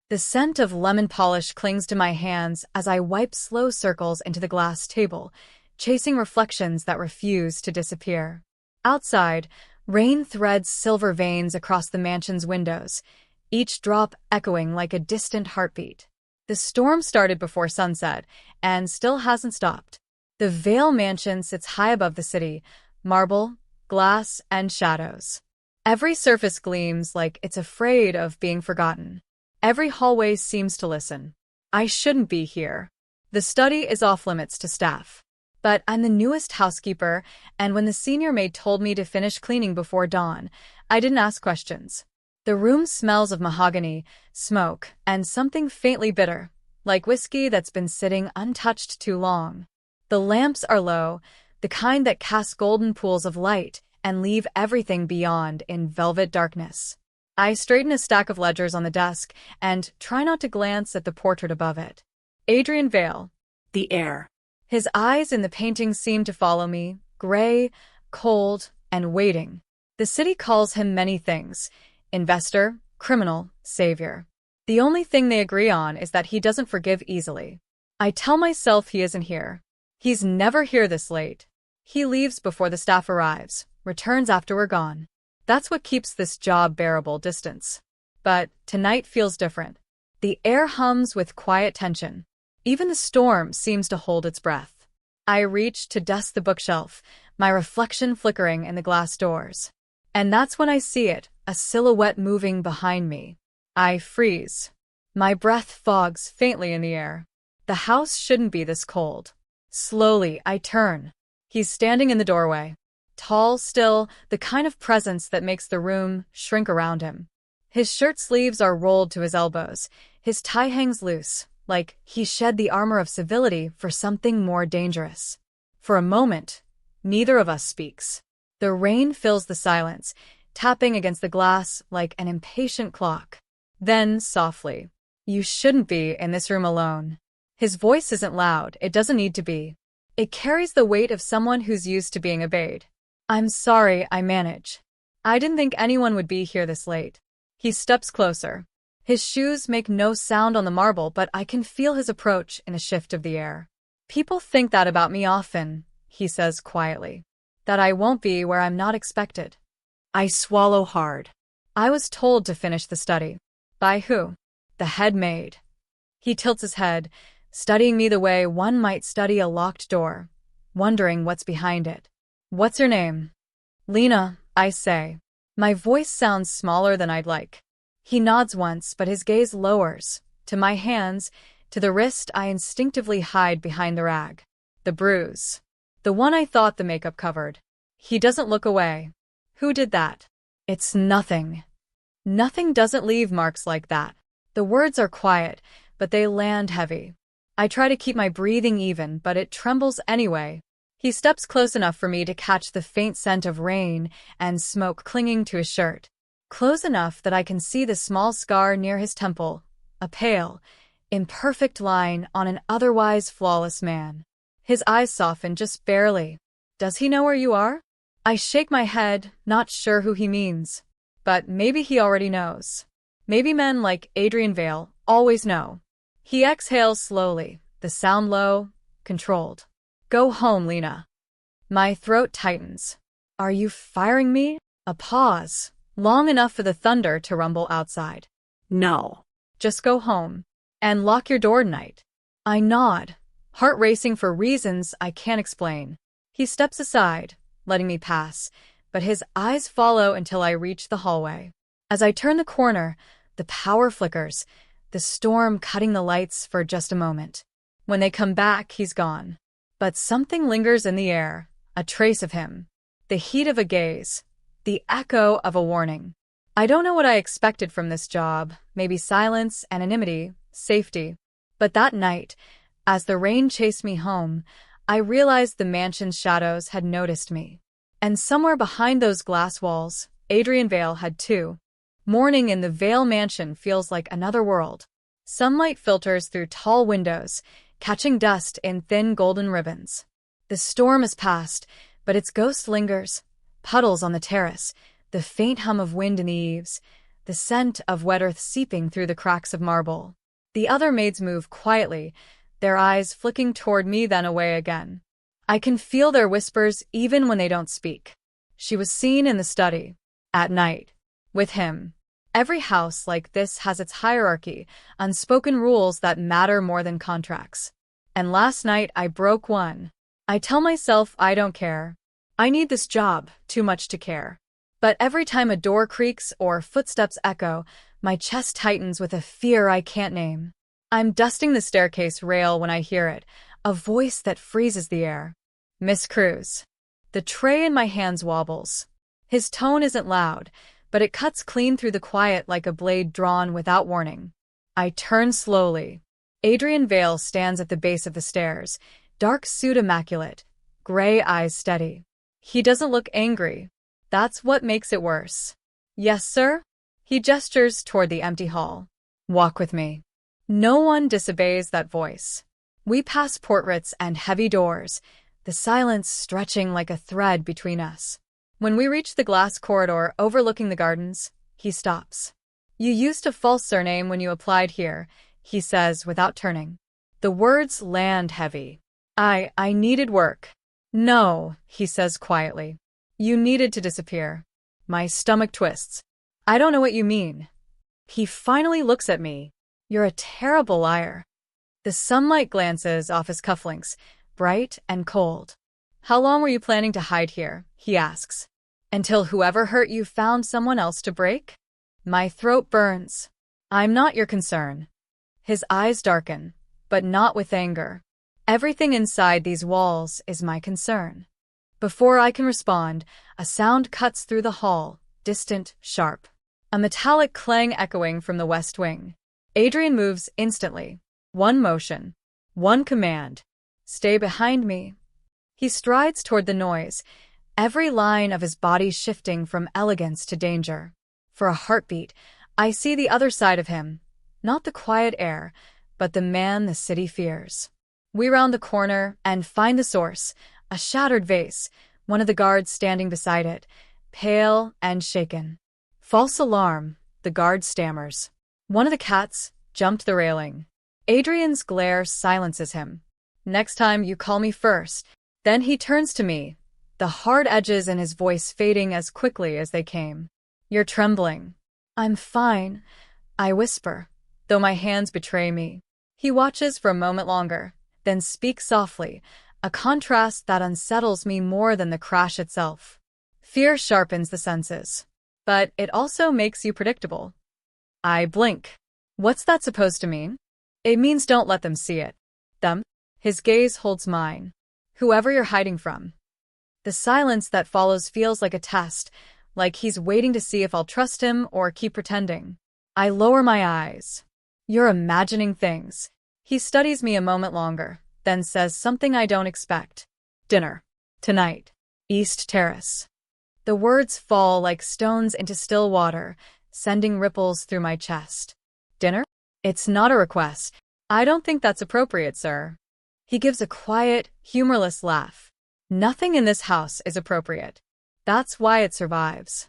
The scent of lemon polish clings to my hands as I wipe slow circles into the glass table, chasing reflections that refuse to disappear. Outside, rain threads silver veins across the mansion's windows, each drop echoing like a distant heartbeat. The storm started before sunset, and still hasn't stopped. The Vale Mansion sits high above the city, marble, glass, and shadows. Every surface gleams like it's afraid of being forgotten. Every hallway seems to listen. I shouldn't be here. The study is off-limits to staff. But I'm the newest housekeeper, and when the senior maid told me to finish cleaning before dawn, I didn't ask questions. The room smells of mahogany, smoke, and something faintly bitter, like whiskey that's been sitting untouched too long. The lamps are low, the kind that cast golden pools of light and leave everything beyond in velvet darkness. I straighten a stack of ledgers on the desk and try not to glance at the portrait above it. Adrian Vale, the heir. His eyes in the painting seem to follow me, gray, cold, and waiting. The city calls him many things: investor, criminal, savior. The only thing they agree on is that he doesn't forgive easily. I tell myself he isn't here. He's never here this late. He leaves before the staff arrives, returns after we're gone. That's what keeps this job bearable distance. But tonight feels different. The air hums with quiet tension. Even the storm seems to hold its breath. I reach to dust the bookshelf, my reflection flickering in the glass doors. And that's when I see it, a silhouette moving behind me. I freeze. My breath fogs faintly in the air. The house shouldn't be this cold. Slowly, I turn. He's standing in the doorway. Tall, still, the kind of presence that makes the room shrink around him. His shirt sleeves are rolled to his elbows. His tie hangs loose, like he shed the armor of civility for something more dangerous. For a moment, neither of us speaks. The rain fills the silence, tapping against the glass like an impatient clock. Then, softly, "You shouldn't be in this room alone." His voice isn't loud, it doesn't need to be. It carries the weight of someone who's used to being obeyed. "I'm sorry," I manage. "I didn't think anyone would be here this late." He steps closer. His shoes make no sound on the marble, but I can feel his approach in a shift of the air. "People think that about me often," he says quietly. "That I won't be where I'm not expected." I swallow hard. I was told to finish the study. By who? The head maid. He tilts his head, studying me the way one might study a locked door, wondering what's behind it. "What's your name?" "Lena," I say. My voice sounds smaller than I'd like. He nods once, but his gaze lowers, to my hands, to the wrist I instinctively hide behind the rag. The bruise. The one I thought the makeup covered. He doesn't look away. "Who did that?" "It's nothing." Nothing doesn't leave marks like that. The words are quiet, but they land heavy. I try to keep my breathing even, but it trembles anyway. He steps close enough for me to catch the faint scent of rain and smoke clinging to his shirt. Close enough that I can see the small scar near his temple, a pale, imperfect line on an otherwise flawless man. His eyes soften just barely. "Does he know where you are?" I shake my head, not sure who he means. But maybe he already knows. Maybe men like Adrian Vale always know. He exhales slowly, the sound low, controlled. "Go home, Lena." My throat tightens. "Are you firing me?" A pause, long enough for the thunder to rumble outside. "No. Just go home. And lock your door tonight." I nod, heart racing for reasons I can't explain. He steps aside, letting me pass, but his eyes follow until I reach the hallway. As I turn the corner, the power flickers, the storm cutting the lights for just a moment. When they come back, he's gone. But something lingers in the air, a trace of him. The heat of a gaze, the echo of a warning. I don't know what I expected from this job, maybe silence, anonymity, safety. But that night, as the rain chased me home, I realized the mansion's shadows had noticed me. And somewhere behind those glass walls, Adrian Vale had too. Morning in the Vale Mansion feels like another world. Sunlight filters through tall windows, catching dust in thin golden ribbons. The storm has passed, but its ghost lingers. Puddles on the terrace, the faint hum of wind in the eaves, the scent of wet earth seeping through the cracks of marble. The other maids move quietly, their eyes flicking toward me then away again. I can feel their whispers even when they don't speak. She was seen in the study, at night, with him. Every house like this has its hierarchy, unspoken rules that matter more than contracts. And last night I broke one. I tell myself I don't care. I need this job, too much to care. But every time a door creaks or footsteps echo, my chest tightens with a fear I can't name. I'm dusting the staircase rail when I hear it, a voice that freezes the air. Miss Cruz. The tray in my hands wobbles. His tone isn't loud, but it cuts clean through the quiet like a blade drawn without warning. I turn slowly. Adrian Vale stands at the base of the stairs, dark suit immaculate, gray eyes steady. He doesn't look angry. That's what makes it worse. Yes, sir? He gestures toward the empty hall. Walk with me. No one disobeys that voice. We pass portraits and heavy doors, the silence stretching like a thread between us. When we reach the glass corridor overlooking the gardens, he stops. You used a false surname when you applied here, he says without turning. The words land heavy. I needed work. No, he says quietly. You needed to disappear. My stomach twists. I don't know what you mean. He finally looks at me. You're a terrible liar. The sunlight glances off his cufflinks, bright and cold. How long were you planning to hide here? He asks. Until whoever hurt you found someone else to break? My throat burns. I'm not your concern. His eyes darken, but not with anger. Everything inside these walls is my concern. Before I can respond, a sound cuts through the hall, distant, sharp. A metallic clang echoing from the west wing. Adrian moves instantly. One motion. One command. Stay behind me. He strides toward the noise, every line of his body shifting from elegance to danger. For a heartbeat, I see the other side of him. Not the quiet heir, but the man the city fears. We round the corner and find the source, a shattered vase, one of the guards standing beside it, pale and shaken. False alarm, the guard stammers. One of the cats jumped the railing. Adrian's glare silences him. Next time you call me first. Then he turns to me, the hard edges in his voice fading as quickly as they came. You're trembling. I'm fine, I whisper, though my hands betray me. He watches for a moment longer, then speaks softly, a contrast that unsettles me more than the crash itself. Fear sharpens the senses, but it also makes you predictable. I blink. What's that supposed to mean? It means don't let them see it. Them? His gaze holds mine. Whoever you're hiding from. The silence that follows feels like a test, like he's waiting to see if I'll trust him or keep pretending. I lower my eyes. You're imagining things. He studies me a moment longer, then says something I don't expect. Dinner. Tonight. East Terrace. The words fall like stones into still water, sending ripples through my chest. Dinner? It's not a request. I don't think that's appropriate, sir. He gives a quiet, humorless laugh. Nothing in this house is appropriate. That's why it survives.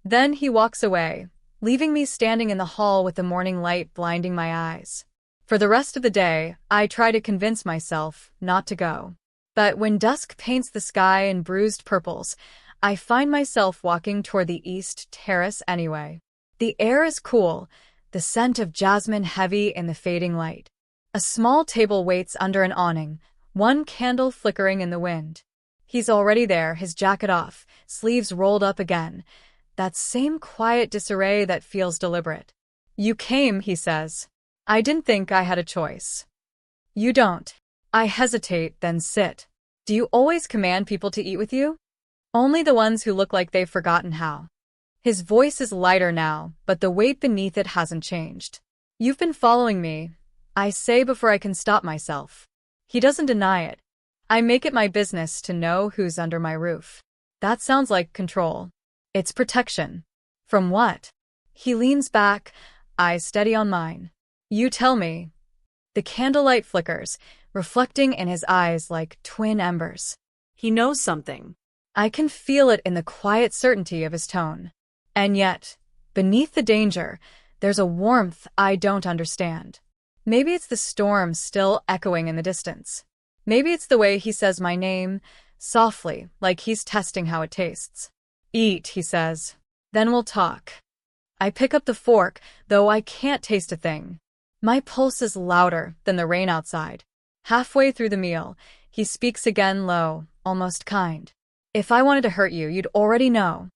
Then he walks away, leaving me standing in the hall with the morning light blinding my eyes. For the rest of the day, I try to convince myself not to go. But when dusk paints the sky in bruised purples, I find myself walking toward the East Terrace anyway. The air is cool, the scent of jasmine heavy in the fading light. A small table waits under an awning, one candle flickering in the wind. He's already there, his jacket off, sleeves rolled up again. That same quiet disarray that feels deliberate. You came, he says. I didn't think I had a choice. You don't. I hesitate, then sit. Do you always command people to eat with you? Only the ones who look like they've forgotten how. His voice is lighter now, but the weight beneath it hasn't changed. You've been following me, I say before I can stop myself. He doesn't deny it. I make it my business to know who's under my roof. That sounds like control. It's protection. From what? He leans back, eyes steady on mine. You tell me. The candlelight flickers, reflecting in his eyes like twin embers. He knows something. I can feel it in the quiet certainty of his tone. And yet, Beneath the danger, there's a warmth I don't understand. Maybe it's the storm still echoing in the distance. Maybe it's the way he says my name, softly, like he's testing how it tastes. Eat, he says. Then we'll talk. I pick up the fork, though I can't taste a thing. My pulse is louder than the rain outside. Halfway through the meal, he speaks again low, almost kind. If I wanted to hurt you, you'd already know.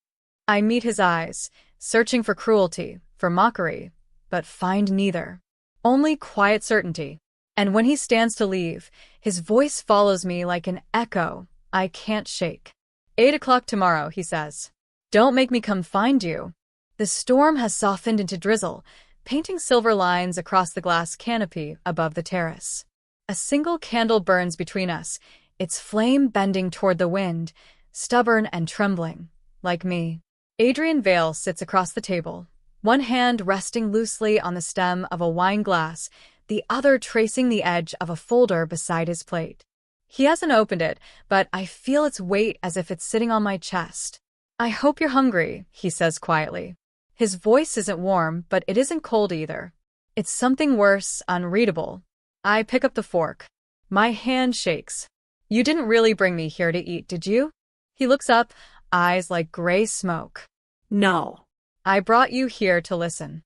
I meet his eyes, searching for cruelty, for mockery, but find neither. Only quiet certainty. And when he stands to leave, his voice follows me like an echo I can't shake. 8 o'clock tomorrow, he says. Don't make me come find you. The storm has softened into drizzle, painting silver lines across the glass canopy above the terrace. A single candle burns between us, its flame bending toward the wind, stubborn and trembling, like me. Adrian Vale sits across the table, one hand resting loosely on the stem of a wine glass, the other tracing the edge of a folder beside his plate. He hasn't opened it, but I feel its weight as if it's sitting on my chest. I hope you're hungry, he says quietly. His voice isn't warm, but it isn't cold either. It's something worse, unreadable. I pick up the fork. My hand shakes. You didn't really bring me here to eat, did you? He looks up, eyes like gray smoke. No. I brought you here to listen.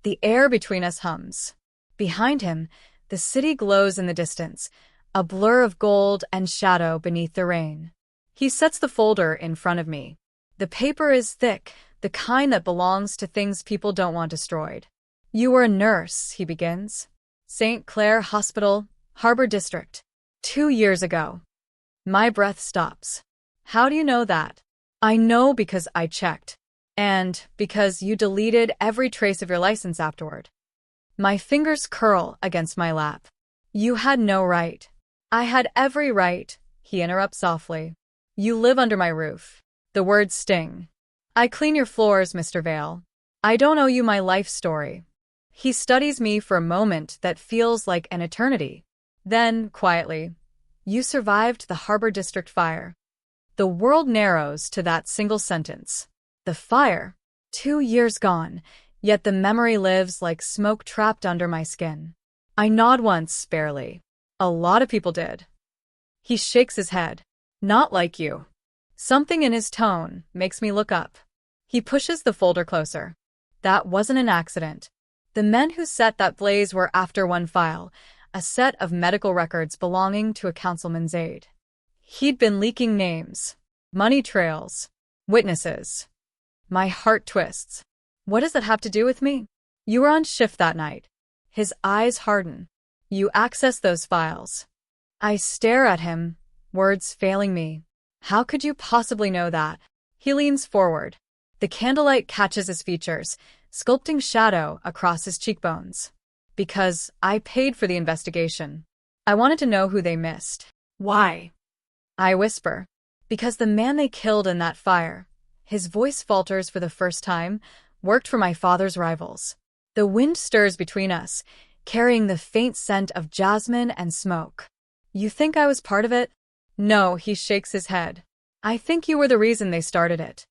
The air between us hums. Behind him, the city glows in the distance, a blur of gold and shadow beneath the rain. He sets the folder in front of me. The paper is thick, the kind that belongs to things people don't want destroyed. You were a nurse, he begins. St. Clair Hospital, Harbor District. 2 years ago. My breath stops. How do you know that? I know because I checked. And because you deleted every trace of your license afterward. My fingers curl against my lap. You had no right. I had every right, he interrupts softly. You live under my roof. The words sting. I clean your floors, Mr. Vale. I don't owe you my life story. He studies me for a moment that feels like an eternity. Then, quietly, you survived the Harbor District fire. The world narrows to that single sentence. The fire. 2 years gone, yet the memory lives like smoke trapped under my skin. I nod once, barely. A lot of people did. He shakes his head. Not like you. Something in his tone makes me look up. He pushes the folder closer. That wasn't an accident. The men who set that blaze were after one file, a set of medical records belonging to a councilman's aide. He'd been leaking names, money trails, witnesses. My heart twists. What does that have to do with me? You were on shift that night. His eyes harden. You access those files. I stare at him, words failing me. How could you possibly know that? He leans forward. The candlelight catches his features, sculpting shadow across his cheekbones. Because I paid for the investigation. I wanted to know who they missed. Why? I whisper. Because the man they killed in that fire, his voice falters for the first time, worked for my father's rivals. The wind stirs between us, carrying the faint scent of jasmine and smoke. You think I was part of it? No, he shakes his head. I think you were the reason they started it.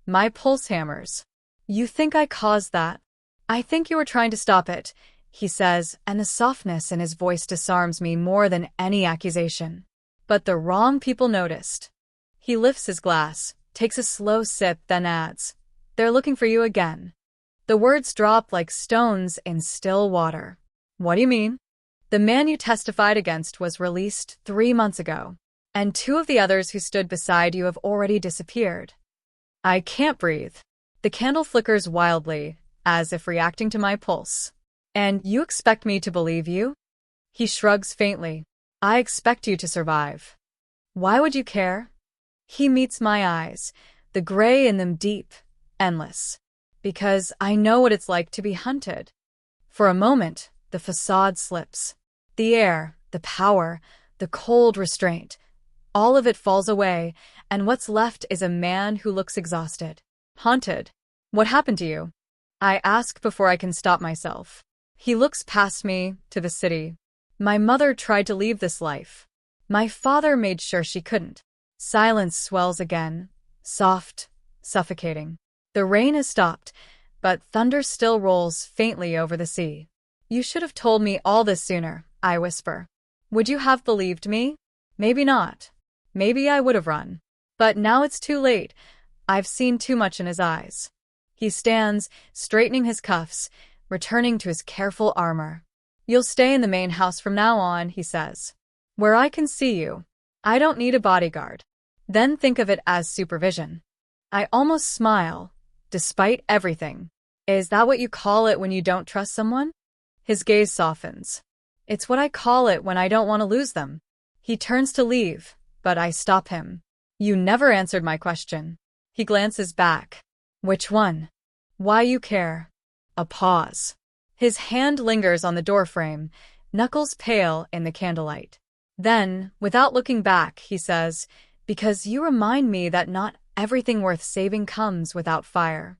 My pulse hammers. You think I caused that? I think you were trying to stop it, he says, and the softness in his voice disarms me more than any accusation. But the wrong people noticed. He lifts his glass, takes a slow sip, then adds, They're looking for you again. The words drop like stones in still water. What do you mean? The man you testified against was released 3 months ago, and 2 of the others who stood beside you have already disappeared. I can't breathe. The candle flickers wildly, as if reacting to my pulse. And you expect me to believe you? He shrugs faintly. I expect you to survive. Why would you care? He meets my eyes, the gray in them deep, endless. Because I know what it's like to be hunted. For a moment, the facade slips. The air, the power, the cold restraint. All of it falls away, and what's left is a man who looks exhausted. Haunted. What happened to you? I ask before I can stop myself. He looks past me, to the city. My mother tried to leave this life. My father made sure she couldn't. Silence swells again, soft, suffocating. The rain has stopped, but thunder still rolls faintly over the sea. You should have told me all this sooner, I whisper. Would you have believed me? Maybe not. Maybe I would have run. But now it's too late. I've seen too much in his eyes. He stands, straightening his cuffs, returning to his careful armor. You'll stay in the main house from now on, he says. Where I can see you. I don't need a bodyguard. Then think of it as supervision. I almost smile, despite everything. Is that what you call it when you don't trust someone? His gaze softens. It's what I call it when I don't want to lose them. He turns to leave, but I stop him. You never answered my question. He glances back. Which one? Why you care? A pause. His hand lingers on the doorframe, knuckles pale in the candlelight. Then, without looking back, he says, because you remind me that not everything worth saving comes without fire.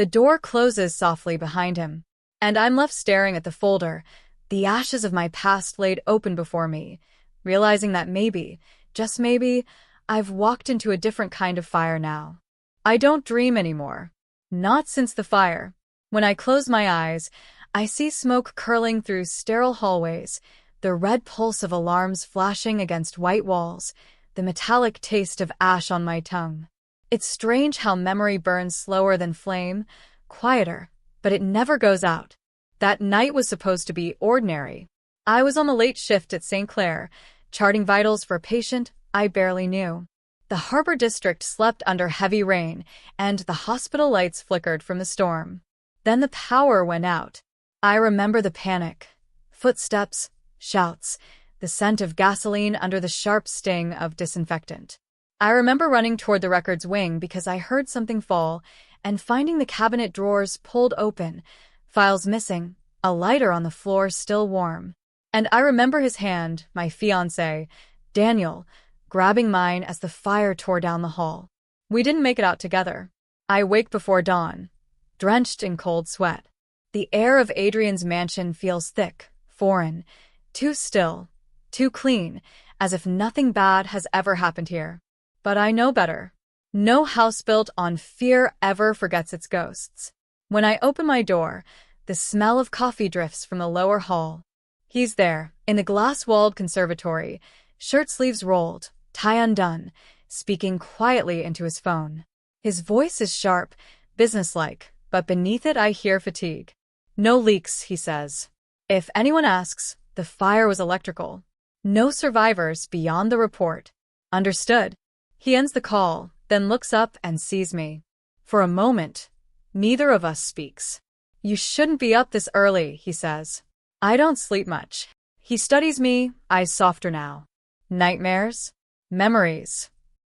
The door closes softly behind him, and I'm left staring at the folder, the ashes of my past laid open before me, realizing that maybe, just maybe, I've walked into a different kind of fire now. I don't dream anymore. Not since the fire. When I close my eyes, I see smoke curling through sterile hallways, the red pulse of alarms flashing against white walls, the metallic taste of ash on my tongue. It's strange how memory burns slower than flame, quieter, but it never goes out. That night was supposed to be ordinary. I was on the late shift at St. Clair, charting vitals for a patient I barely knew. The harbor district slept under heavy rain, and the hospital lights flickered from the storm. Then the power went out. I remember the panic. Footsteps, shouts, the scent of gasoline under the sharp sting of disinfectant. I remember running toward the records wing because I heard something fall, and finding the cabinet drawers pulled open, files missing, a lighter on the floor still warm. And I remember his hand, my fiancé, Daniel, grabbing mine as the fire tore down the hall. We didn't make it out together. I wake before dawn, drenched in cold sweat. The air of Adrian's mansion feels thick, foreign, too still, too clean, as if nothing bad has ever happened here. But I know better. No house built on fear ever forgets its ghosts. When I open my door, the smell of coffee drifts from the lower hall. He's there, in the glass-walled conservatory, shirt sleeves rolled, tie undone, speaking quietly into his phone. His voice is sharp, businesslike, but beneath it I hear fatigue. No leaks, he says. If anyone asks, the fire was electrical. No survivors beyond the report. Understood. He ends the call, then looks up and sees me. For a moment, neither of us speaks. You shouldn't be up this early, he says. I don't sleep much. He studies me, eyes softer now. Nightmares? Memories.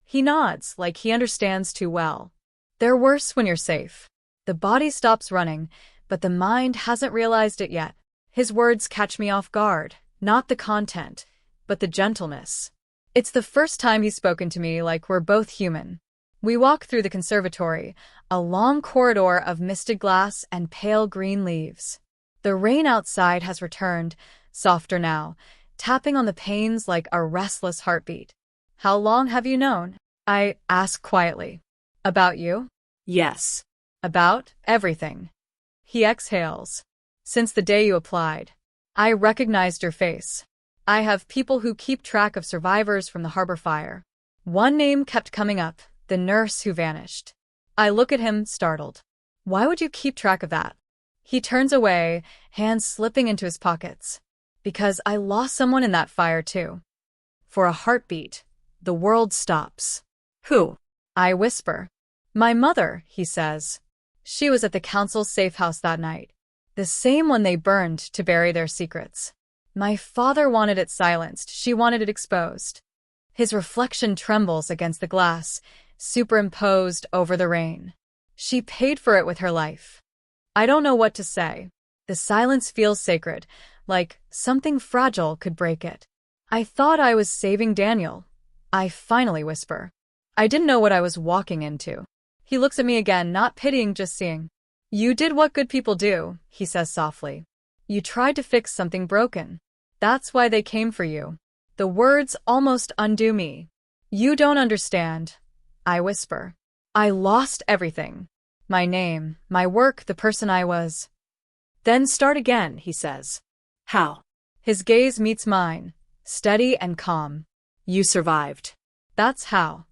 He nods, like he understands too well. They're worse when you're safe. The body stops running, but the mind hasn't realized it yet. His words catch me off guard, not the content, but the gentleness. It's the first time he's spoken to me like we're both human. We walk through the conservatory, a long corridor of misted glass and pale green leaves. The rain outside has returned, softer now, tapping on the panes like a restless heartbeat. How long have you known? I ask quietly. About you? Yes. About everything. He exhales. Since the day you applied. I recognized your face. I have people who keep track of survivors from the harbor fire. One name kept coming up, the nurse who vanished. I look at him, startled. Why would you keep track of that? He turns away, hands slipping into his pockets. Because I lost someone in that fire too. For a heartbeat, the world stops. Who? I whisper. My mother, he says. She was at the council's safe house that night. The same one they burned to bury their secrets. My father wanted it silenced, she wanted it exposed. His reflection trembles against the glass, superimposed over the rain. She paid for it with her life. I don't know what to say. The silence feels sacred, like something fragile could break it. I thought I was saving Daniel. I finally whisper. I didn't know what I was walking into. He looks at me again, not pitying, just seeing. You did what good people do, he says softly. You tried to fix something broken. That's why they came for you. The words almost undo me. You don't understand. I whisper. I lost everything. My name, my work, the person I was. Then start again, he says. How? His gaze meets mine, steady and calm. You survived. That's how.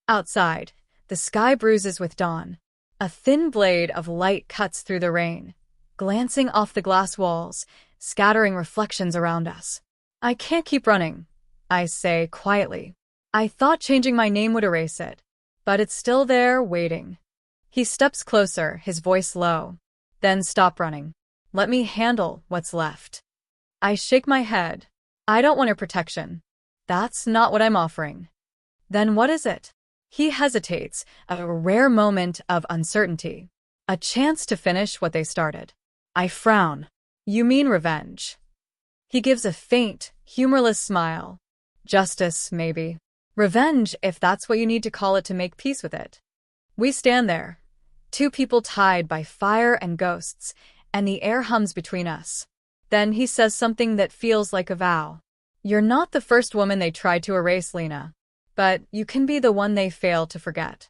Outside, the sky bruises with dawn. A thin blade of light cuts through the rain, glancing off the glass walls, scattering reflections around us. I can't keep running, I say quietly. I thought changing my name would erase it, but it's still there, waiting. He steps closer, his voice low. Then stop running. Let me handle what's left. I shake my head. I don't want your protection. That's not what I'm offering. Then what is it? He hesitates, a rare moment of uncertainty. A chance to finish what they started. I frown. You mean revenge? He gives a faint, humorless smile. Justice, maybe. Revenge, if that's what you need to call it to make peace with it. We stand there, two people tied by fire and ghosts, and the air hums between us. Then he says something that feels like a vow. You're not the first woman they tried to erase, Lena, but you can be the one they fail to forget.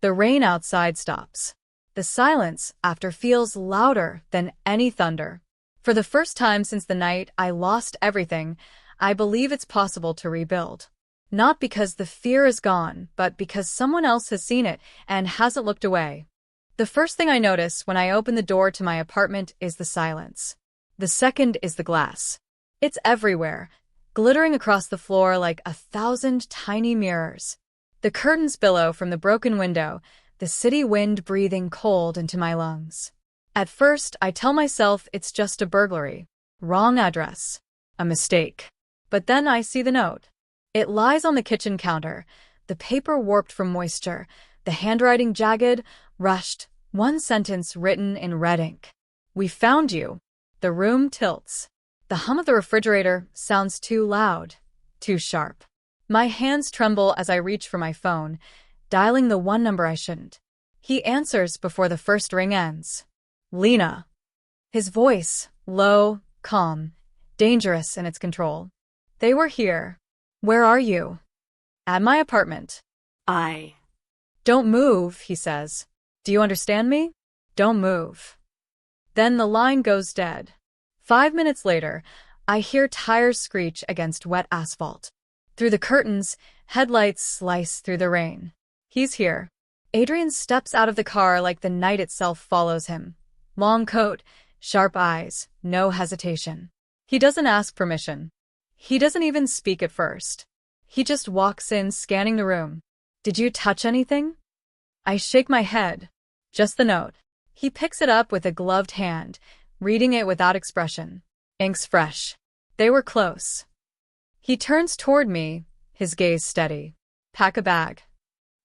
The rain outside stops. The silence after feels louder than any thunder. For the first time since the night I lost everything, I believe it's possible to rebuild. Not because the fear is gone, but because someone else has seen it and hasn't looked away. The first thing I notice when I open the door to my apartment is the silence. The second is the glass. It's everywhere, glittering across the floor like 1,000 tiny mirrors. The curtains billow from the broken window, the city wind breathing cold into my lungs. At first, I tell myself it's just a burglary. Wrong address. A mistake. But then I see the note. It lies on the kitchen counter, the paper warped from moisture, the handwriting jagged, rushed, one sentence written in red ink. We found you. The room tilts. The hum of the refrigerator sounds too loud, too sharp. My hands tremble as I reach for my phone, dialing the one number I shouldn't. He answers before the first ring ends. Lena. His voice, low, calm, dangerous in its control. They were here. Where are you? At my apartment. Don't move, he says. Do you understand me? Don't move. Then the line goes dead. 5 minutes later, I hear tires screech against wet asphalt. Through the curtains, headlights slice through the rain. He's here. Adrian steps out of the car like the night itself follows him. Long coat, sharp eyes, no hesitation. He doesn't ask permission. He doesn't even speak at first. He just walks in, scanning the room. Did you touch anything? I shake my head. Just the note. He picks it up with a gloved hand, reading it without expression. Ink's fresh. They were close. He turns toward me, his gaze steady. Pack a bag.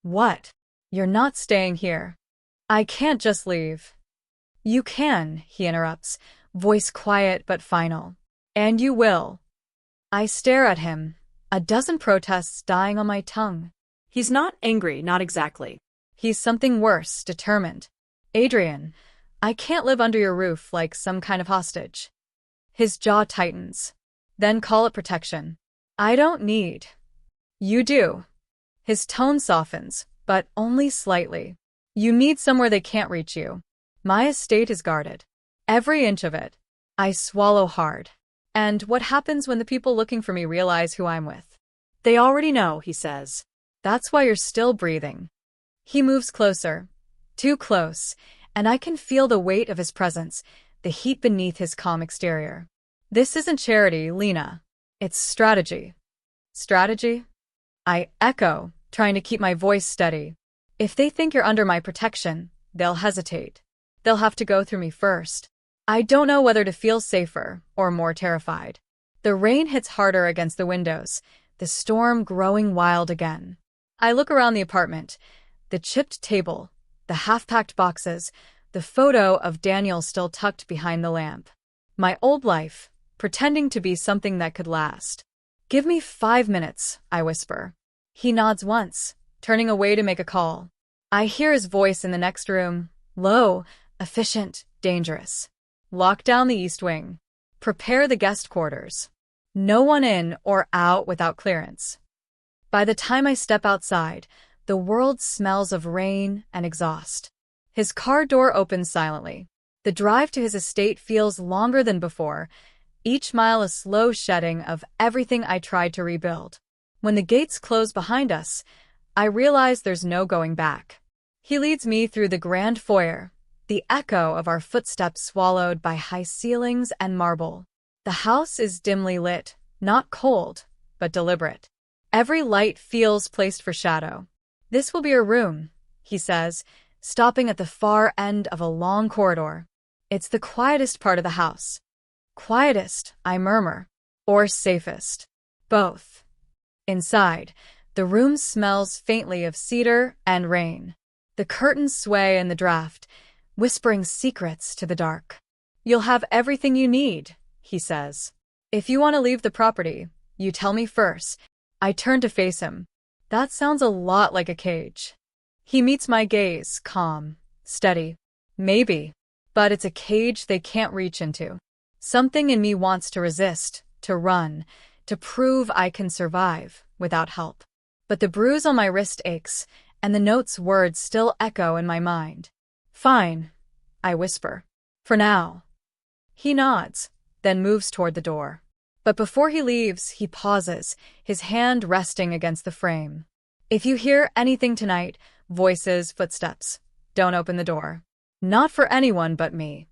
What? You're not staying here. I can't just leave. You can, he interrupts, voice quiet but final. And you will. I stare at him, a dozen protests dying on my tongue. He's not angry, not exactly. He's something worse, determined. Adrian, I can't live under your roof like some kind of hostage. His jaw tightens. Then call it protection. I don't need. You do. His tone softens, but only slightly. You need somewhere they can't reach you. My estate is guarded. Every inch of it. I swallow hard. And what happens when the people looking for me realize who I'm with? They already know, he says. That's why you're still breathing. He moves closer. Too close. And I can feel the weight of his presence, the heat beneath his calm exterior. This isn't charity, Lena. It's strategy. Strategy? I echo, trying to keep my voice steady. If they think you're under my protection, they'll hesitate. They'll have to go through me first. I don't know whether to feel safer or more terrified. The rain hits harder against the windows, the storm growing wild again. I look around the apartment, the chipped table, the half-packed boxes, the photo of Daniel still tucked behind the lamp. My old life, pretending to be something that could last. Give me 5 minutes, I whisper. He nods once, turning away to make a call. I hear his voice in the next room, low, efficient, dangerous. Lock down the east wing. Prepare the guest quarters. No one in or out without clearance. By the time I step outside, the world smells of rain and exhaust. His car door opens silently. The drive to his estate feels longer than before, each mile a slow shedding of everything I tried to rebuild. When the gates close behind us, I realize there's no going back. He leads me through the grand foyer, the echo of our footsteps swallowed by high ceilings and marble. The house is dimly lit, not cold, but deliberate. Every light feels placed for shadow. "This will be your room," he says, stopping at the far end of a long corridor. "It's the quietest part of the house." "Quietest," I murmur. "Or safest?" "Both." Inside, the room smells faintly of cedar and rain. The curtains sway in the draft, whispering secrets to the dark. "You'll have everything you need," he says. "If you want to leave the property, you tell me first." I turn to face him. That sounds a lot like a cage. He meets my gaze, calm, steady. "Maybe, but it's a cage they can't reach into." Something in me wants to resist, to run, to prove I can survive without help. But the bruise on my wrist aches, and the note's words still echo in my mind. "Fine," I whisper. "For now." He nods, then moves toward the door. But before he leaves, he pauses, his hand resting against the frame. "If you hear anything tonight, voices, footsteps, don't open the door. Not for anyone but me."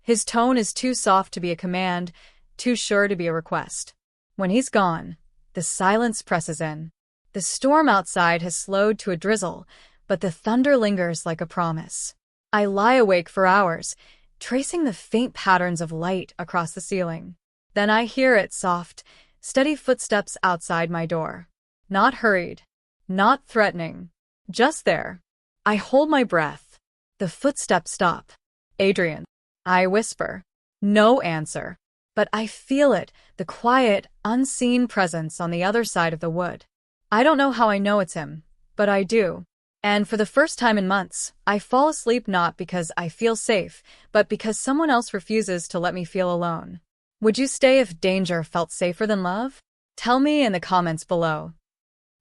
His tone is too soft to be a command, too sure to be a request. When he's gone, the silence presses in. The storm outside has slowed to a drizzle, but the thunder lingers like a promise. I lie awake for hours, tracing the faint patterns of light across the ceiling. Then I hear its soft, steady footsteps outside my door. Not hurried, not threatening, just there. I hold my breath. The footsteps stop. "Adrian," I whisper. No answer. But I feel it, the quiet, unseen presence on the other side of the wood. I don't know how I know it's him, but I do. And for the first time in months, I fall asleep not because I feel safe, but because someone else refuses to let me feel alone. Would you stay if danger felt safer than love? Tell me in the comments below.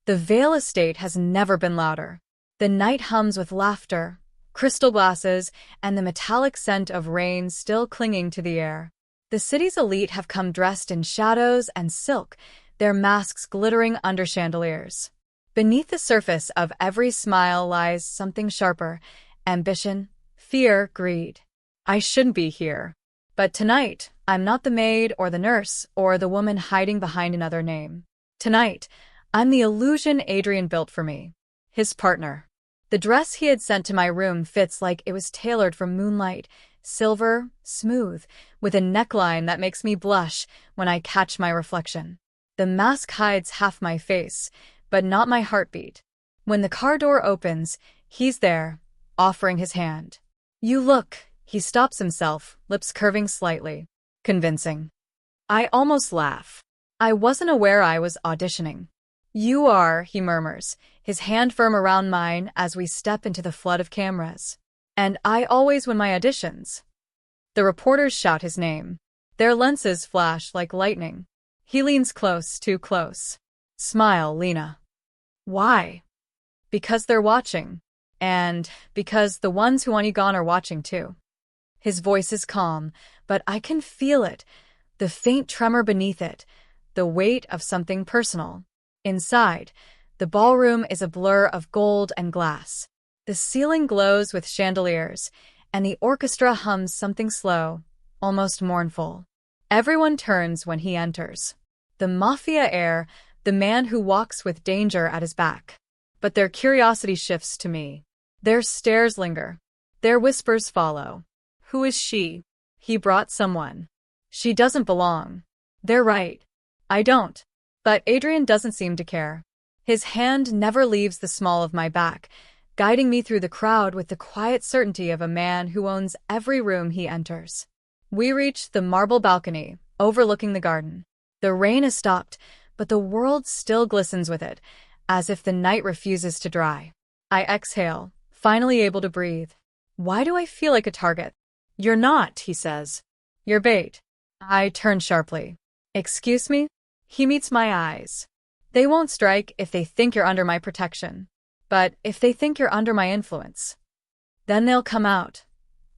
The Vale estate has never been louder. The night hums with laughter, crystal glasses, and the metallic scent of rain still clinging to the air. The city's elite have come dressed in shadows and silk, their masks glittering under chandeliers. Beneath the surface of every smile lies something sharper: ambition, fear, greed. I shouldn't be here. But tonight, I'm not the maid or the nurse or the woman hiding behind another name. Tonight, I'm the illusion Adrian built for me. His partner. The dress he had sent to my room fits like it was tailored for moonlight, silver, smooth, with a neckline that makes me blush when I catch my reflection. The mask hides half my face, but not my heartbeat. When the car door opens, he's there, offering his hand. "You look," he stops himself, lips curving slightly. "Convincing." I almost laugh. I wasn't aware I was auditioning. "You are," he murmurs, his hand firm around mine as we step into the flood of cameras. "And I always win my auditions." The reporters shout his name. Their lenses flash like lightning. He leans close, too close. "Smile, Lena." "Why?" "Because they're watching. And because the ones who want you gone are watching too." His voice is calm, but I can feel it, the faint tremor beneath it, the weight of something personal. Inside, the ballroom is a blur of gold and glass. The ceiling glows with chandeliers, and the orchestra hums something slow, almost mournful. Everyone turns when he enters. The Mafia heir, the man who walks with danger at his back. But their curiosity shifts to me. Their stares linger. Their whispers follow. "Who is she?" "He brought someone." "She doesn't belong." They're right. I don't. But Adrian doesn't seem to care. His hand never leaves the small of my back, guiding me through the crowd with the quiet certainty of a man who owns every room he enters. We reach the marble balcony, overlooking the garden. The rain has stopped, but the world still glistens with it, as if the night refuses to dry. I exhale, finally able to breathe. Why do I feel like a target? "You're not," he says. "You're bait." I turn sharply. "Excuse me?" He meets my eyes. "They won't strike if they think you're under my protection. But if they think you're under my influence." Then they'll come out.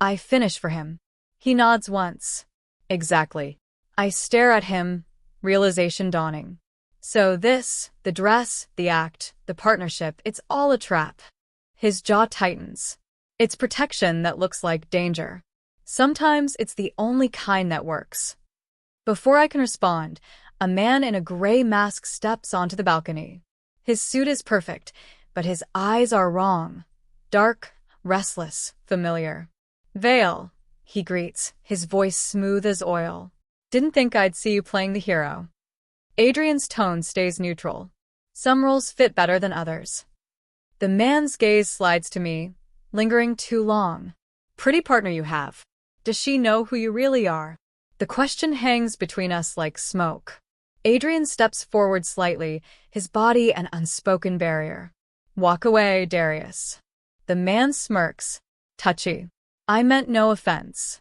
I finish for him. He nods once. Exactly. I stare at him, realization dawning. So this, the dress, the act, the partnership, it's all a trap. His jaw tightens. It's protection that looks like danger. Sometimes it's the only kind that works. Before I can respond, a man in a gray mask steps onto the balcony. His suit is perfect, but his eyes are wrong. Dark, restless, familiar. "Vale," he greets, his voice smooth as oil. "Didn't think I'd see you playing the hero." Adrian's tone stays neutral. Some roles fit better than others. The man's gaze slides to me, lingering too long. Pretty partner you have. Does she know who you really are? The question hangs between us like smoke. Adrian steps forward slightly, his body an unspoken barrier. "Walk away, Darius." The man smirks. Touchy. "I meant no offense."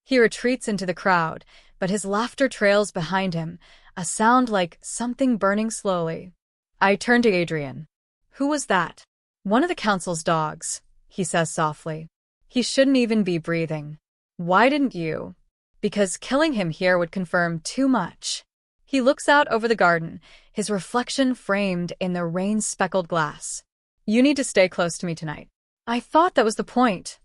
He retreats into the crowd, but his laughter trails behind him, a sound like something burning slowly. I turn to Adrian. "Who was that?" "One of the council's dogs," he says softly. "He shouldn't even be breathing." "Why didn't you?" "Because killing him here would confirm too much." He looks out over the garden, his reflection framed in the rain-speckled glass. "You need to stay close to me tonight." "I thought that was the point,"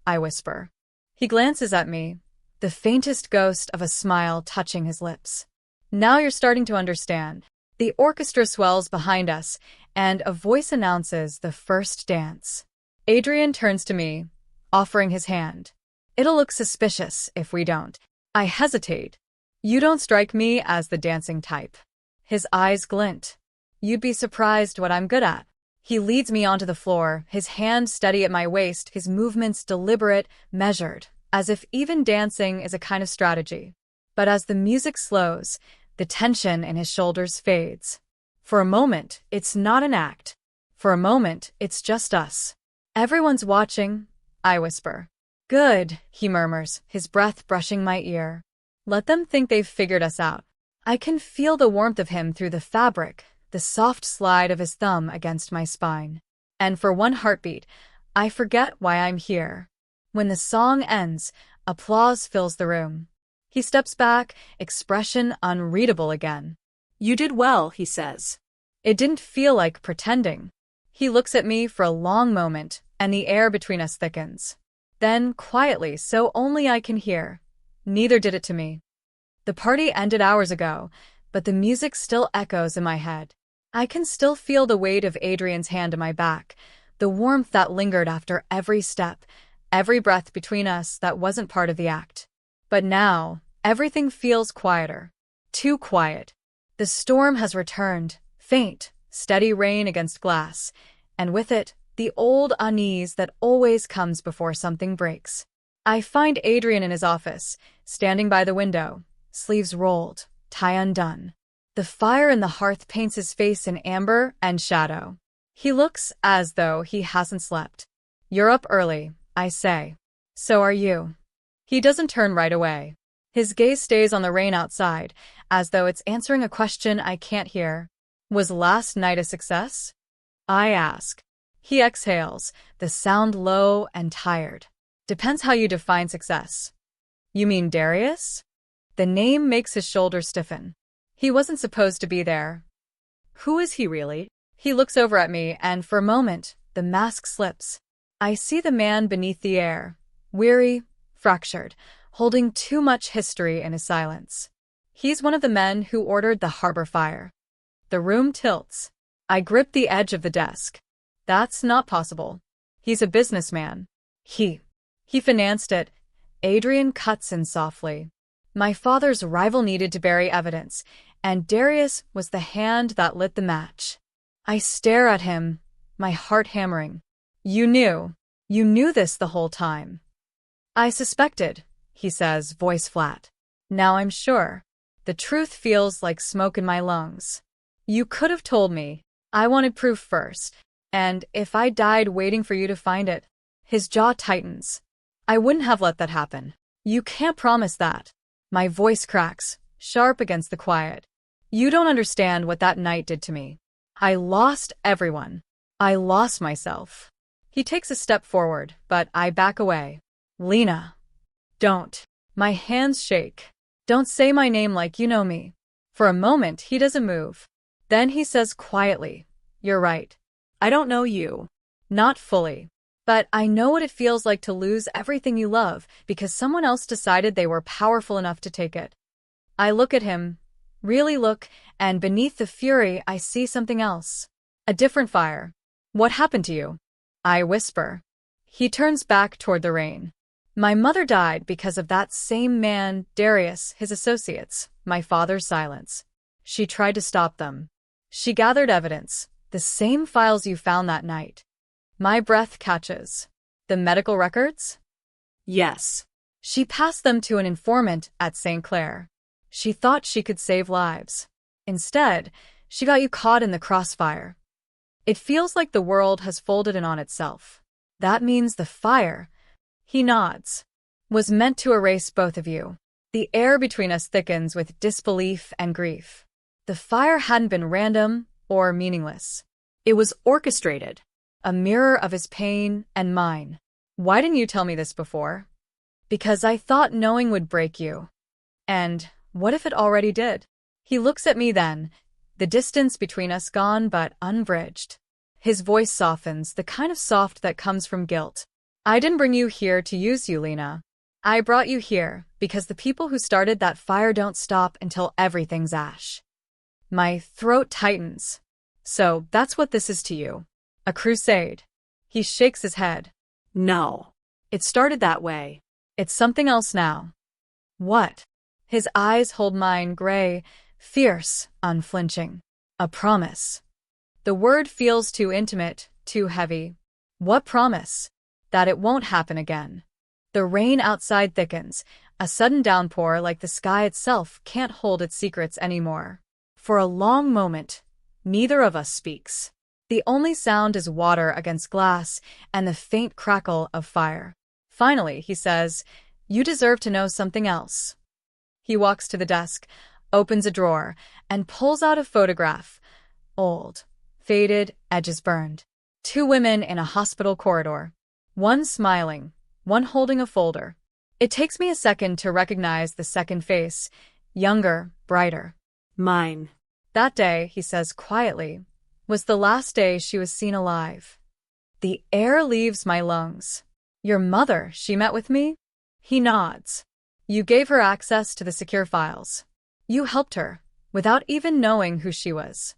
I whisper. He glances at me, the faintest ghost of a smile touching his lips. "Now you're starting to understand." The orchestra swells behind us, and a voice announces the first dance. Adrian turns to me, offering his hand. "It'll look suspicious if we don't." I hesitate. "You don't strike me as the dancing type." His eyes glint. "You'd be surprised what I'm good at." He leads me onto the floor, his hand steady at my waist, his movements deliberate, measured, as if even dancing is a kind of strategy. But as the music slows, the tension in his shoulders fades. For a moment, it's not an act. For a moment, it's just us. "Everyone's watching," I whisper. "Good," he murmurs, his breath brushing my ear. "Let them think they've figured us out." I can feel the warmth of him through the fabric, the soft slide of his thumb against my spine. And for one heartbeat, I forget why I'm here. When the song ends, applause fills the room. He steps back, expression unreadable again. "You did well," he says. It didn't feel like pretending. He looks at me for a long moment, and the air between us thickens. Then, quietly, so only I can hear, "Neither did it to me." The party ended hours ago, but the music still echoes in my head. I can still feel the weight of Adrian's hand in my back, the warmth that lingered after every step, every breath between us that wasn't part of the act. But now, everything feels quieter. Too quiet. The storm has returned, faint, steady rain against glass, and with it, the old unease that always comes before something breaks. I find Adrian in his office, standing by the window, sleeves rolled, tie undone. The fire in the hearth paints his face in amber and shadow. He looks as though he hasn't slept. "You're up early," I say. "So are you." He doesn't turn right away. His gaze stays on the rain outside, as though it's answering a question I can't hear. "Was last night a success?" I ask. He exhales, the sound low and tired. "Depends how you define success." "You mean Darius?" The name makes his shoulders stiffen. He wasn't supposed to be there. "Who is he really?" He looks over at me, and for a moment, the mask slips. I see the man beneath the air, weary, fractured, holding too much history in his silence. He's one of the men who ordered the harbor fire. The room tilts. I grip the edge of the desk. That's not possible. He's a businessman. He financed it. Adrian cuts in softly. My father's rival needed to bury evidence, and Darius was the hand that lit the match. I stare at him, my heart hammering. You knew this the whole time." "I suspected," he says, voice flat. "Now I'm sure. The truth feels like smoke in my lungs." "You could have told me. I wanted proof first. And if I died waiting for you to find it." His jaw tightens. "I wouldn't have let that happen." "You can't promise that." My voice cracks, sharp against the quiet. "You don't understand what that night did to me. I lost everyone. I lost myself." He takes a step forward, but I back away. Lena. Don't. My hands shake. Don't say my name like you know me. For a moment, he doesn't move. Then he says quietly, "You're right. I don't know you." Not fully. But I know what it feels like to lose everything you love because someone else decided they were powerful enough to take it. I look at him, really look, and beneath the fury, I see something else. A different fire. "What happened to you?" I whisper. He turns back toward the rain. "My mother died because of that same man, Darius, his associates, my father's silence. She tried to stop them. She gathered evidence, the same files you found that night." My breath catches. "The medical records?" Yes. "She passed them to an informant at St. Clair. She thought she could save lives. Instead, she got you caught in the crossfire." It feels like the world has folded in on itself. "That means the fire," he nods, "was meant to erase both of you." The air between us thickens with disbelief and grief. The fire hadn't been random or meaningless. It was orchestrated, a mirror of his pain and mine. "Why didn't you tell me this before?" "Because I thought knowing would break you." "And what if it already did?" He looks at me then, the distance between us gone but unbridged. His voice softens, the kind of soft that comes from guilt. "I didn't bring you here to use you, Lena. I brought you here because the people who started that fire don't stop until everything's ash." My throat tightens. "So that's what this is to you? A crusade?" He shakes his head. No. It started that way. "It's something else now." "What?" His eyes hold mine, gray, fierce, unflinching. "A promise." The word feels too intimate, too heavy. "What promise?" "That it won't happen again." The rain outside thickens, a sudden downpour like the sky itself can't hold its secrets anymore. For a long moment, neither of us speaks. The only sound is water against glass and the faint crackle of fire. Finally, he says, "You deserve to know something else." He walks to the desk, opens a drawer, and pulls out a photograph. Old, faded, edges burned. Two women in a hospital corridor. One smiling, one holding a folder. It takes me a second to recognize the second face, younger, brighter. Mine. "That day," he says quietly, "was the last day she was seen alive." The air leaves my lungs. "Your mother, she met with me?" He nods. "You gave her access to the secure files. You helped her, without even knowing who she was."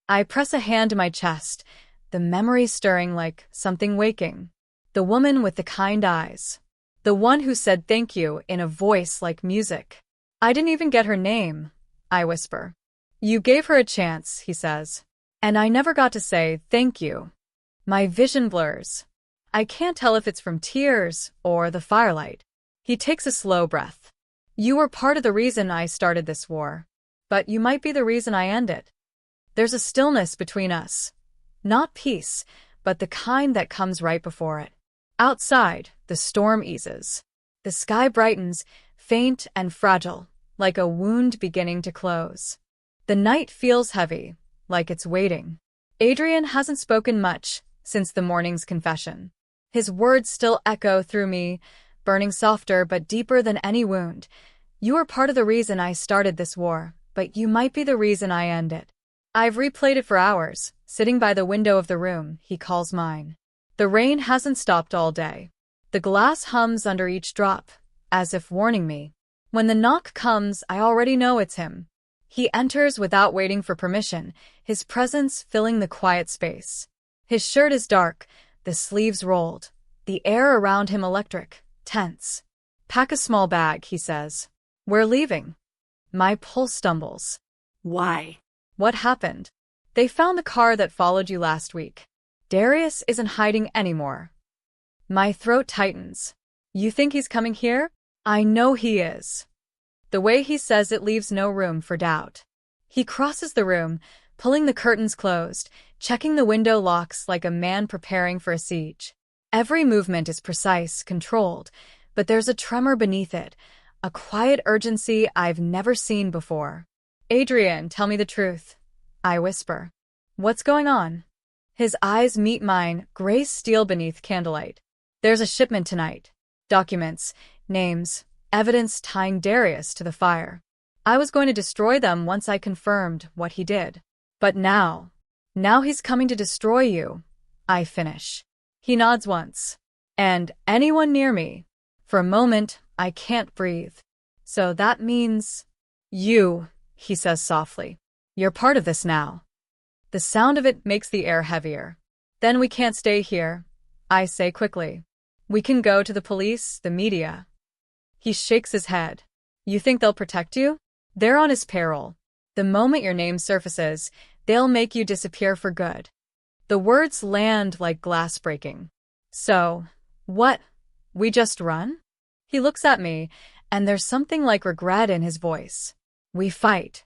I press a hand to my chest, the memory stirring like something waking. The woman with the kind eyes. The one who said thank you in a voice like music. "I didn't even get her name," I whisper. "You gave her a chance," he says. "And I never got to say thank you." My vision blurs. I can't tell if it's from tears or the firelight. He takes a slow breath. "You were part of the reason I started this war. But you might be the reason I end it." There's a stillness between us. Not peace, but the kind that comes right before it. Outside, the storm eases. The sky brightens, faint and fragile, like a wound beginning to close. The night feels heavy, like it's waiting. Adrian hasn't spoken much since the morning's confession. His words still echo through me, burning softer but deeper than any wound. "You are part of the reason I started this war, but you might be the reason I end it." I've replayed it for hours, sitting by the window of the room he calls mine. The rain hasn't stopped all day. The glass hums under each drop, as if warning me. When the knock comes, I already know it's him. He enters without waiting for permission, his presence filling the quiet space. His shirt is dark, the sleeves rolled, the air around him electric, tense. "Pack a small bag," he says. "We're leaving." My pulse stumbles. Why? "What happened?" "They found the car that followed you last week. Darius isn't hiding anymore." My throat tightens. "You think he's coming here?" "I know he is." The way he says it leaves no room for doubt. He crosses the room, pulling the curtains closed, checking the window locks like a man preparing for a siege. Every movement is precise, controlled, but there's a tremor beneath it, a quiet urgency I've never seen before. "Adrian, tell me the truth," I whisper. "What's going on?" His eyes meet mine, gray steel beneath candlelight. There's a shipment tonight. Documents, names, evidence tying Darius to the fire. I was going to destroy them once I confirmed what he did. But now he's coming to destroy you. I finish. He nods once. And anyone near me. For a moment, I can't breathe. So that means you, he says softly. You're part of this now. The sound of it makes the air heavier. Then we can't stay here, I say quickly. We can go to the police, the media. He shakes his head. You think they'll protect you? They're on his payroll. The moment your name surfaces, they'll make you disappear for good. The words land like glass breaking. So, what? We just run? He looks at me, and there's something like regret in his voice. We fight.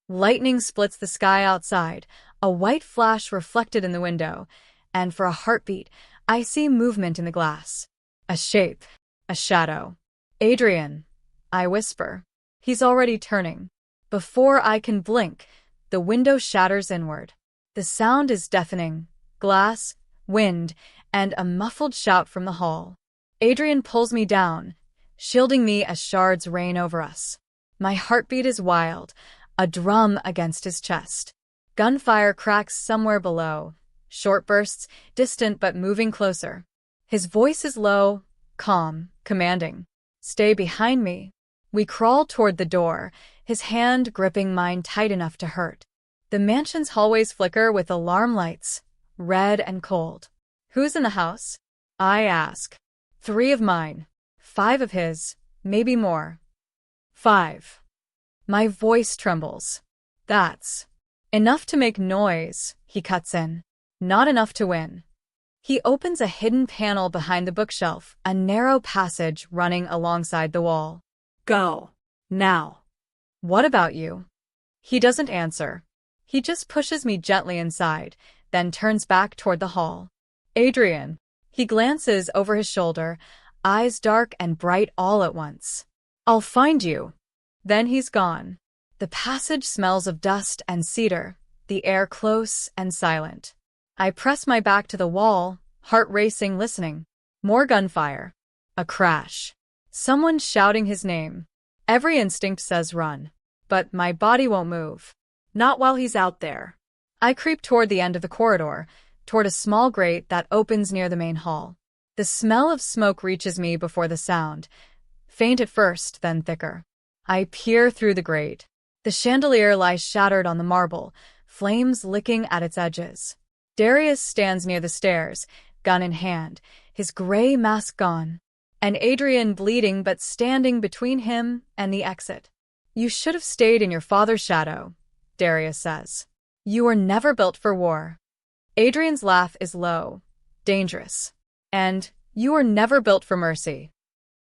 Lightning splits the sky outside, a white flash reflected in the window, and for a heartbeat, I see movement in the glass. A shape, a shadow. Adrian, I whisper. He's already turning. Before I can blink, the window shatters inward. The sound is deafening. Glass, wind, and a muffled shout from the hall. Adrian pulls me down, shielding me as shards rain over us. My heartbeat is wild, a drum against his chest. Gunfire cracks somewhere below. Short bursts, distant but moving closer. His voice is low, calm, commanding. Stay behind me. We crawl toward the door, his hand gripping mine tight enough to hurt. The mansion's hallways flicker with alarm lights, red and cold. Who's in the house? I ask. 3 of mine. 5 of his, maybe more. 5. My voice trembles. That's enough to make noise, he cuts in. Not enough to win. He opens a hidden panel behind the bookshelf, a narrow passage running alongside the wall. Go. Now. What about you? He doesn't answer. He just pushes me gently inside, then turns back toward the hall. Adrian. He glances over his shoulder, eyes dark and bright all at once. I'll find you. Then he's gone. The passage smells of dust and cedar, the air close and silent. I press my back to the wall, heart racing, listening. More gunfire. A crash. Someone shouting his name. Every instinct says run. But my body won't move. Not while he's out there. I creep toward the end of the corridor, toward a small grate that opens near the main hall. The smell of smoke reaches me before the sound, faint at first, then thicker. I peer through the grate. The chandelier lies shattered on the marble, flames licking at its edges. Darius stands near the stairs, gun in hand, his gray mask gone, and Adrian bleeding but standing between him and the exit. You should have stayed in your father's shadow, Darius says. You were never built for war. Adrian's laugh is low, dangerous. And you were never built for mercy.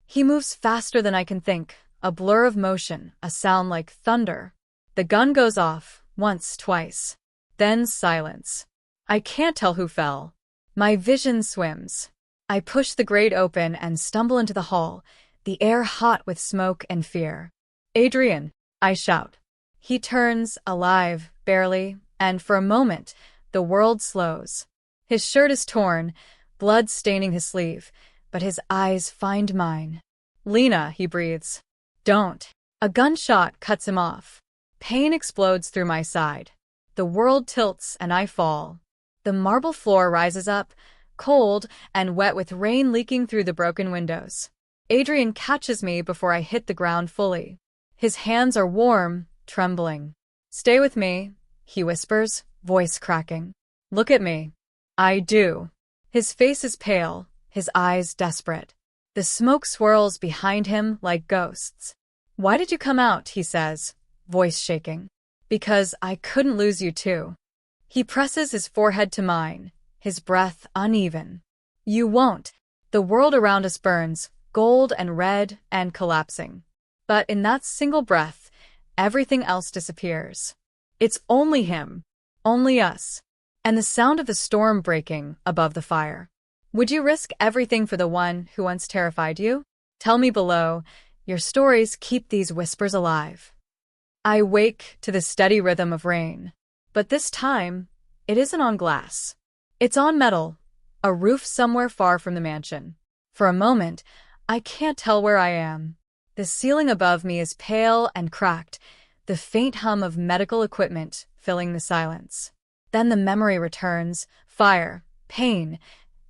He moves faster than I can think, a blur of motion, a sound like thunder. The gun goes off, once, twice. Then silence. I can't tell who fell. My vision swims. I push the grate open and stumble into the hall, the air hot with smoke and fear. Adrian, I shout. He turns, alive, barely, and for a moment, the world slows. His shirt is torn, blood staining his sleeve, but his eyes find mine. Lena, he breathes. Don't. A gunshot cuts him off. Pain explodes through my side. The world tilts and I fall. The marble floor rises up, cold and wet with rain leaking through the broken windows. Adrian catches me before I hit the ground fully. His hands are warm, trembling. Stay with me, he whispers, voice cracking. Look at me. I do. His face is pale, his eyes desperate. The smoke swirls behind him like ghosts. Why did you come out, he says, voice shaking. Because I couldn't lose you too. He presses his forehead to mine, his breath uneven. You won't. The world around us burns, gold and red and collapsing. But in that single breath, everything else disappears. It's only him. Only us. And the sound of the storm breaking above the fire. Would you risk everything for the one who once terrified you? Tell me below. Your stories keep these whispers alive. I wake to the steady rhythm of rain. But this time, it isn't on glass. It's on metal, a roof somewhere far from the mansion. For a moment, I can't tell where I am. The ceiling above me is pale and cracked, the faint hum of medical equipment filling the silence. Then the memory returns, fire, pain,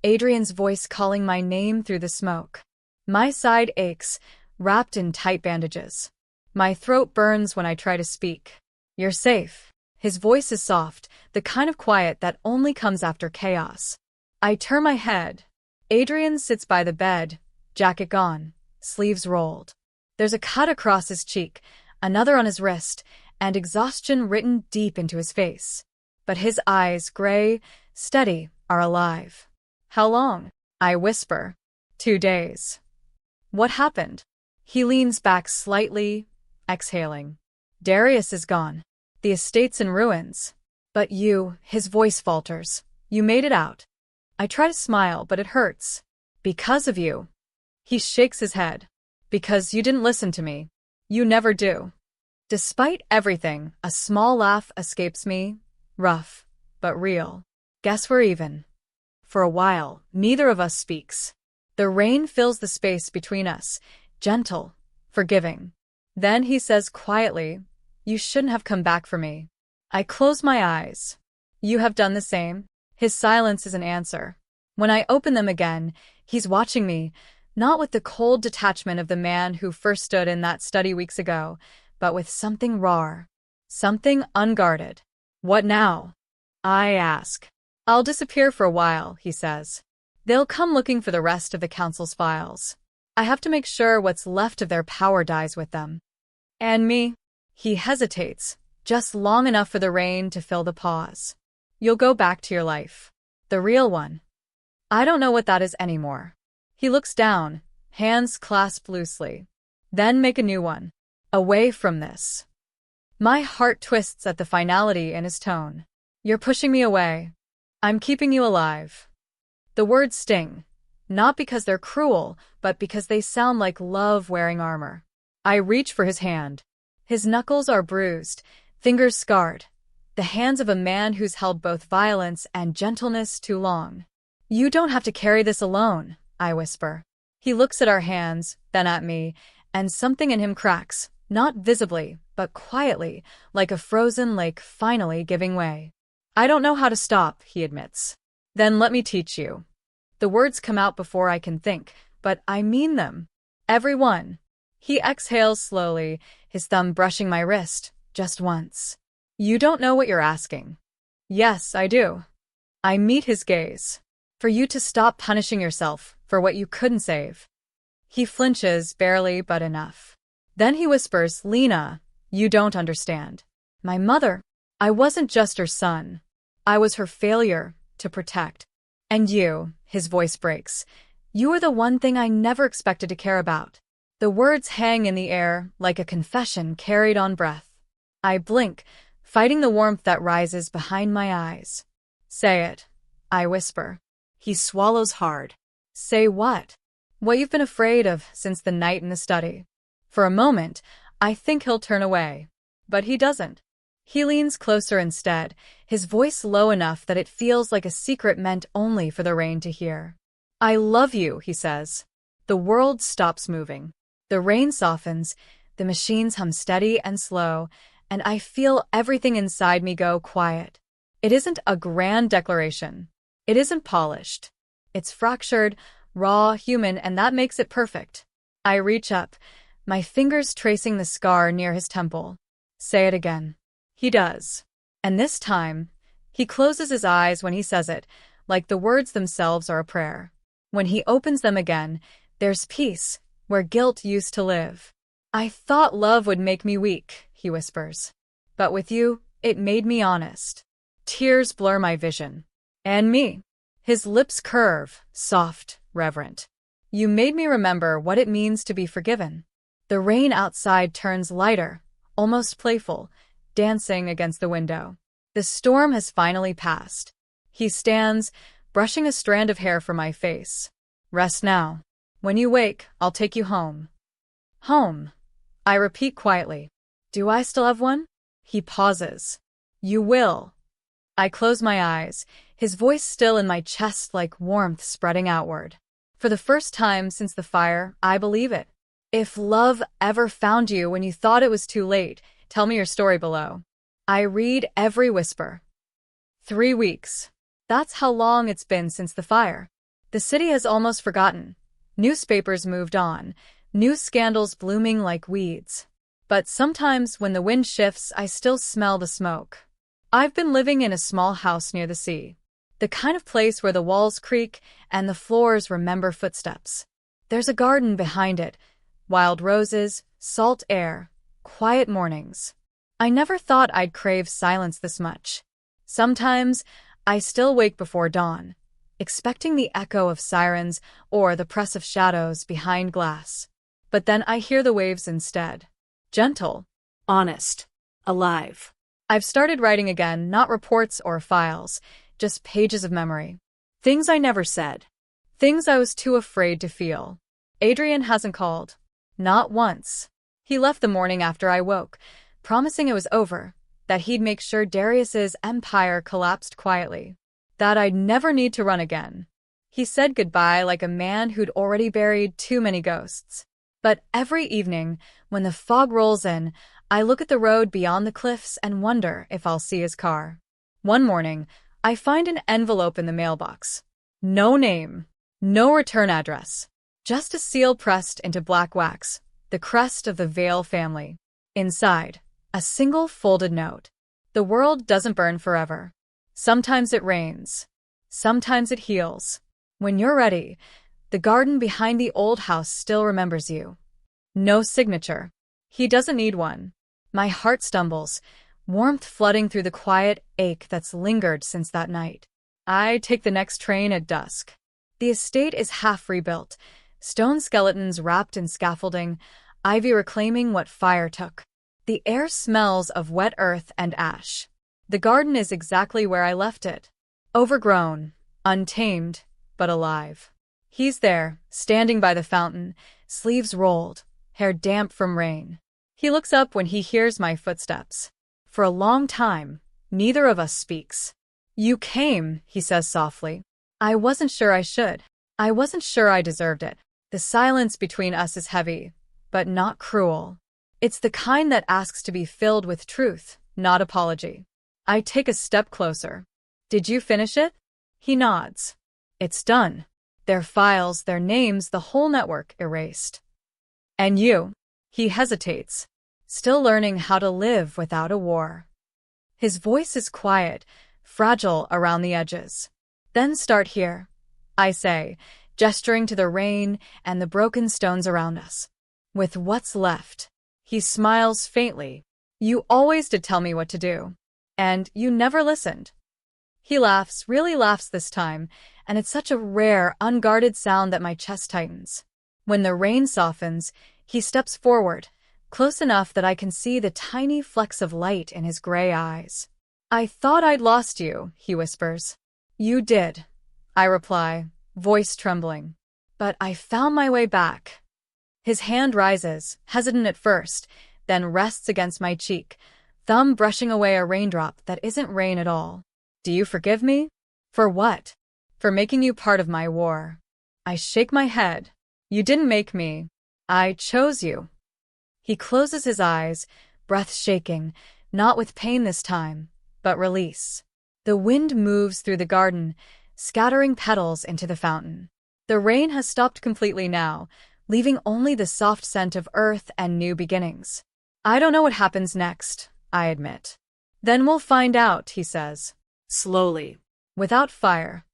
Adrian's voice calling my name through the smoke. My side aches, wrapped in tight bandages. My throat burns when I try to speak. You're safe. His voice is soft, the kind of quiet that only comes after chaos. I turn my head. Adrian sits by the bed, jacket gone, sleeves rolled. There's a cut across his cheek, another on his wrist, and exhaustion written deep into his face. But his eyes, gray, steady, are alive. How long? I whisper. 2 days. What happened? He leans back slightly, exhaling. Darius is gone. The estate's in ruins. But you, his voice falters. You made it out. I try to smile, but it hurts. Because of you. He shakes his head. Because you didn't listen to me. You never do. Despite everything, a small laugh escapes me. Rough, but real. Guess we're even. For a while, neither of us speaks. The rain fills the space between us, gentle, forgiving. Then he says quietly, "You shouldn't have come back for me." I close my eyes. You have done the same. His silence is an answer. When I open them again, he's watching me, not with the cold detachment of the man who first stood in that study weeks ago, but with something raw, something unguarded. What now? I ask. I'll disappear for a while, he says. They'll come looking for the rest of the council's files. I have to make sure what's left of their power dies with them. And me? He hesitates, just long enough for the rain to fill the pause. You'll go back to your life. The real one. I don't know what that is anymore. He looks down, hands clasped loosely. Then make a new one. Away from this. My heart twists at the finality in his tone. You're pushing me away. I'm keeping you alive. The words sting, not because they're cruel, but because they sound like love wearing armor. I reach for his hand. His knuckles are bruised, fingers scarred. The hands of a man who's held both violence and gentleness too long. You don't have to carry this alone, I whisper. He looks at our hands, then at me, and something in him cracks, not visibly, but quietly, like a frozen lake finally giving way. I don't know how to stop, he admits. Then let me teach you. The words come out before I can think, but I mean them. Every one. He exhales slowly, his thumb brushing my wrist, just once. You don't know what you're asking. Yes, I do. I meet his gaze. For you to stop punishing yourself for what you couldn't save. He flinches, barely but enough. Then he whispers, Lena, you don't understand. My mother, I wasn't just her son. I was her failure to protect. And you, his voice breaks, you are the one thing I never expected to care about. The words hang in the air like a confession carried on breath. I blink, fighting the warmth that rises behind my eyes. Say it, I whisper. He swallows hard. Say what? What you've been afraid of since the night in the study. For a moment, I think he'll turn away. But he doesn't. He leans closer instead, his voice low enough that it feels like a secret meant only for the rain to hear. I love you, he says. The world stops moving. The rain softens, the machines hum steady and slow, and I feel everything inside me go quiet. It isn't a grand declaration. It isn't polished. It's fractured, raw, human, and that makes it perfect. I reach up, my fingers tracing the scar near his temple. Say it again. He does. And this time, he closes his eyes when he says it, like the words themselves are a prayer. When he opens them again, there's peace, where guilt used to live. I thought love would make me weak, he whispers. But with you, it made me honest. Tears blur my vision. And me. His lips curve, soft, reverent. You made me remember what it means to be forgiven. The rain outside turns lighter, almost playful, dancing against the window. The storm has finally passed. He stands, brushing a strand of hair from my face. Rest now. When you wake, I'll take you home. Home. I repeat quietly. Do I still have one? He pauses. You will. I close my eyes, his voice still in my chest like warmth spreading outward. For the first time since the fire, I believe it. If love ever found you when you thought it was too late, tell me your story below. I read every whisper. 3 weeks. That's how long it's been since the fire. The city has almost forgotten. Newspapers moved on, new scandals blooming like weeds. But sometimes when the wind shifts, I still smell the smoke. I've been living in a small house near the sea. The kind of place where the walls creak and the floors remember footsteps. There's a garden behind it, wild roses, salt air, quiet mornings. I never thought I'd crave silence this much. Sometimes, I still wake before dawn, expecting the echo of sirens or the press of shadows behind glass. But then I hear the waves instead. Gentle. Honest. Alive. I've started writing again, not reports or files, just pages of memory. Things I never said. Things I was too afraid to feel. Adrian hasn't called. Not once. He left the morning after I woke, promising it was over, that he'd make sure Darius's empire collapsed quietly, that I'd never need to run again. He said goodbye like a man who'd already buried too many ghosts. But every evening, when the fog rolls in, I look at the road beyond the cliffs and wonder if I'll see his car. One morning, I find an envelope in the mailbox. No name, no return address, just a seal pressed into black wax, the crest of the Vale family. Inside, a single folded note. The world doesn't burn forever. Sometimes it rains. Sometimes it heals. When you're ready, the garden behind the old house still remembers you. No signature. He doesn't need one. My heart stumbles, warmth flooding through the quiet ache that's lingered since that night. I take the next train at dusk. The estate is half rebuilt, stone skeletons wrapped in scaffolding, ivy reclaiming what fire took. The air smells of wet earth and ash. The garden is exactly where I left it. Overgrown, untamed, but alive. He's there, standing by the fountain, sleeves rolled, hair damp from rain. He looks up when he hears my footsteps. For a long time, neither of us speaks. You came, he says softly. I wasn't sure I should. I wasn't sure I deserved it. The silence between us is heavy, but not cruel. It's the kind that asks to be filled with truth, not apology. I take a step closer. Did you finish it? He nods. It's done. Their files, their names, the whole network erased. And you? He hesitates, still learning how to live without a war. His voice is quiet, fragile around the edges. Then start here, I say, gesturing to the rain and the broken stones around us. With what's left. He smiles faintly. You always did tell me what to do. And you never listened. He laughs, really laughs this time, and it's such a rare, unguarded sound that my chest tightens. When the rain softens, he steps forward, close enough that I can see the tiny flecks of light in his gray eyes. I thought I'd lost you, he whispers. You did, I reply, voice trembling. But I found my way back. His hand rises, hesitant at first, then rests against my cheek, thumb brushing away a raindrop that isn't rain at all. Do you forgive me? For what? For making you part of my war. I shake my head. You didn't make me. I chose you. He closes his eyes, breath shaking, not with pain this time, but release. The wind moves through the garden, scattering petals into the fountain. The rain has stopped completely now, leaving only the soft scent of earth and new beginnings. I don't know what happens next, I admit. Then we'll find out, he says. Slowly. Without fire.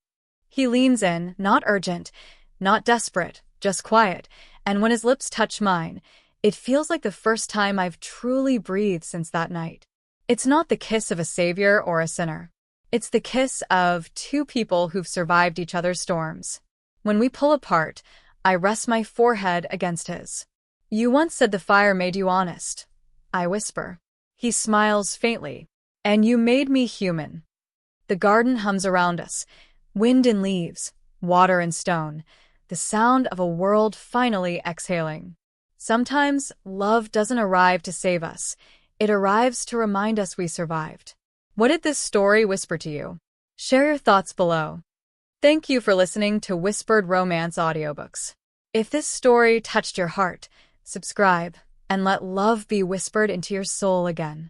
He leans in, not urgent, not desperate, just quiet, and when his lips touch mine, it feels like the first time I've truly breathed since that night. It's not the kiss of a savior or a sinner. It's the kiss of two people who've survived each other's storms. When we pull apart, I rest my forehead against his. You once said the fire made you honest, I whisper. He smiles faintly. And you made me human. The garden hums around us, wind and leaves, water and stone, the sound of a world finally exhaling. Sometimes love doesn't arrive to save us. It arrives to remind us we survived. What did this story whisper to you? Share your thoughts below. Thank you for listening to Whispered Romance Audiobooks. If this story touched your heart, subscribe and let love be whispered into your soul again.